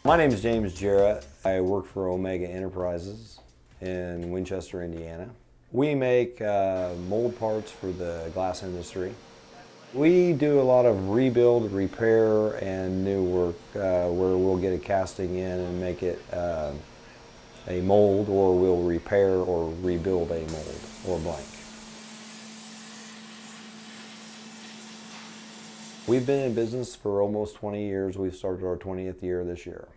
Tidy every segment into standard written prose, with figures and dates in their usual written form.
My name is James Jarrett. I work for Omega Enterprises in Winchester, Indiana. We make mold parts for the glass industry. We do a lot of rebuild, repair, and new work where we'll get a casting in and make it a mold, or we'll repair or rebuild a mold or blank. We've been in business for almost 20 years. We've started our 20th year this year.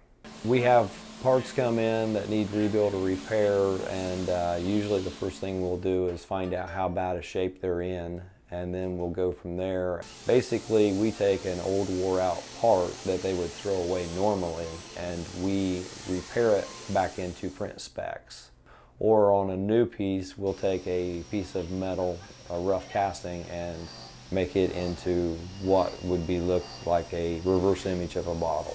We have parts come in that need rebuild or repair, and usually the first thing we'll do is find out how bad a shape they're in, and then we'll go from there. Basically, we take an old wore out part that they would throw away normally, and we repair it back into print specs. Or on a new piece, we'll take a piece of metal, a rough casting, and make it into what would look like a reverse image of a bottle.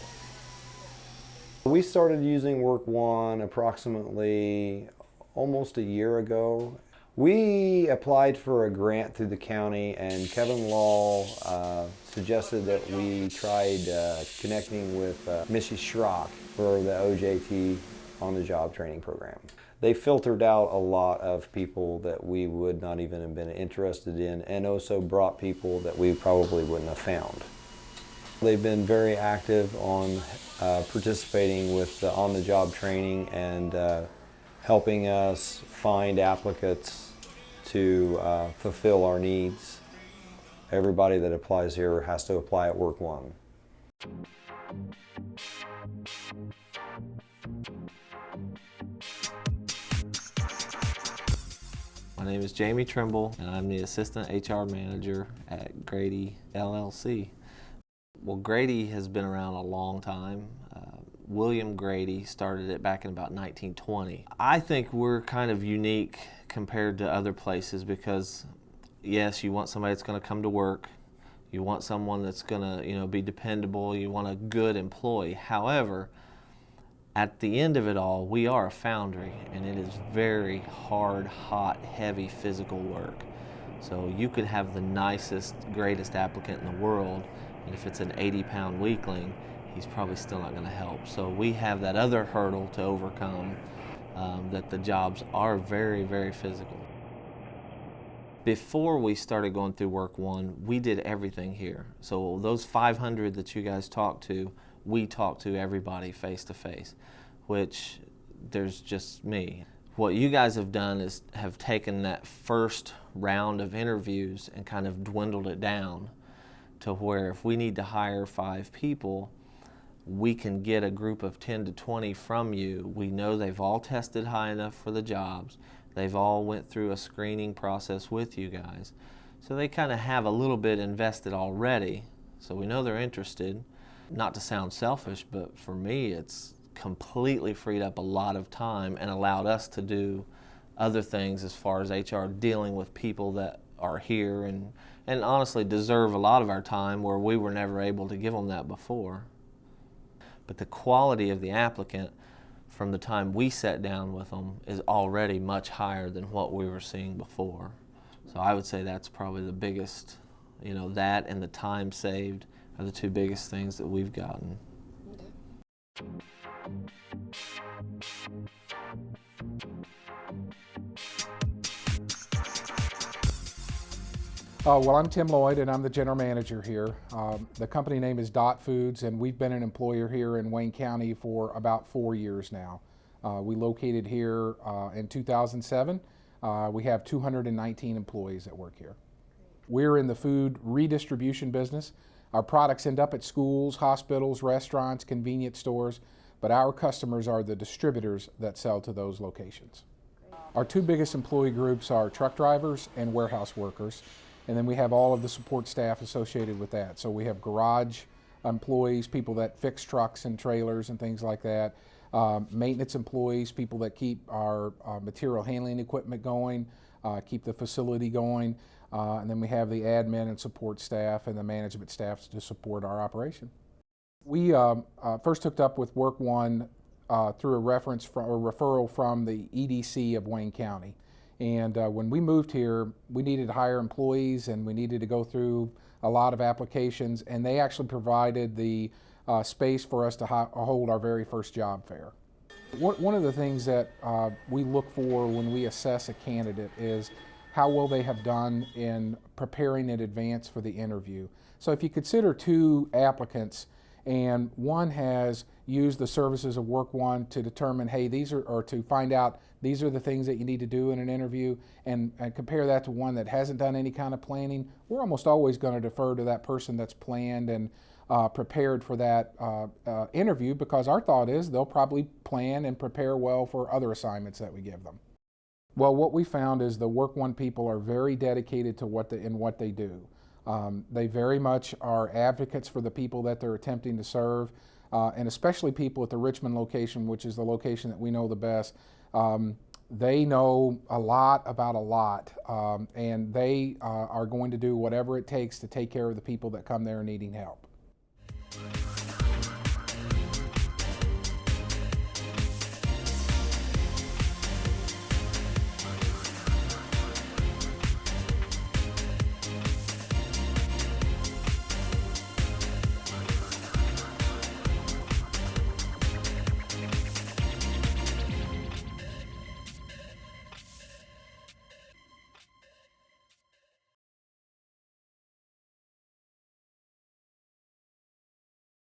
We started using WorkOne approximately almost a year ago. We applied for a grant through the county, and Kevin Law suggested that we tried connecting with Missy Schrock for the OJT on-the-job training program. They filtered out a lot of people that we would not even have been interested in, and also brought people that we probably wouldn't have found. They've been very active on participating with the on-the-job training and helping us find applicants to fulfill our needs. Everybody that applies here has to apply at WorkOne. My name is Jamie Trimble, and I'm the Assistant HR Manager at Grady LLC. Well, Grady has been around a long time. William Grady started it back in about 1920. I think we're kind of unique compared to other places because, yes, you want somebody that's going to come to work. You want someone that's going to, be dependable. You want a good employee. However, at the end of it all, we are a foundry, and it is very hard, hot, heavy physical work. So you could have the nicest, greatest applicant in the world, and if it's an 80-pound weakling, he's probably still not going to help. So we have that other hurdle to overcome, that the jobs are very, very physical. Before we started going through WorkOne, we did everything here. So those 500 that you guys talked to, we talked to everybody face to face, which there's just me. What you guys have done is have taken that first round of interviews and kind of dwindled it down to where if we need to hire 5 people, we can get a group of 10 to 20 from you. We know they've all tested high enough for the jobs. They've all went through a screening process with you guys. So they kind of have a little bit invested already. So we know they're interested. Not to sound selfish, but for me, it's completely freed up a lot of time and allowed us to do other things as far as HR, dealing with people that are here and honestly deserve a lot of our time where we were never able to give them that before. But the quality of the applicant from the time we sat down with them is already much higher than what we were seeing before. So I would say that's probably the biggest, that and the time saved are the 2 biggest things that we've gotten. Well, I'm Tim Lloyd, and I'm the general manager here. The company name is Dot Foods, and we've been an employer here in Wayne County for about 4 years now. We located here in 2007. We have 219 employees that work here. We're in the food redistribution business. Our products end up at schools, hospitals, restaurants, convenience stores, but our customers are the distributors that sell to those locations. Our 2 biggest employee groups are truck drivers and warehouse workers. And then we have all of the support staff associated with that. So we have garage employees, people that fix trucks and trailers and things like that. Maintenance employees, people that keep our material handling equipment going, keep the facility going. And then we have the admin and support staff and the management staff to support our operation. We first hooked up with WorkOne through a referral from the EDC of Wayne County. And when we moved here, we needed to hire employees and we needed to go through a lot of applications, and they actually provided the space for us to hold our very first job fair. One of the things that we look for when we assess a candidate is how well they have done in preparing in advance for the interview. So if you consider two applicants and one has used the services of WorkOne to determine, hey, or to find out these are the things that you need to do in an interview, and compare that to one that hasn't done any kind of planning, we're almost always going to defer to that person that's planned and prepared for that interview, because our thought is they'll probably plan and prepare well for other assignments that we give them. Well, what we found is the WorkOne people are very dedicated to what they do. They very much are advocates for the people that they're attempting to serve, and especially people at the Richmond location, which is the location that we know the best. They know a lot about a lot, and they are going to do whatever it takes to take care of the people that come there needing help.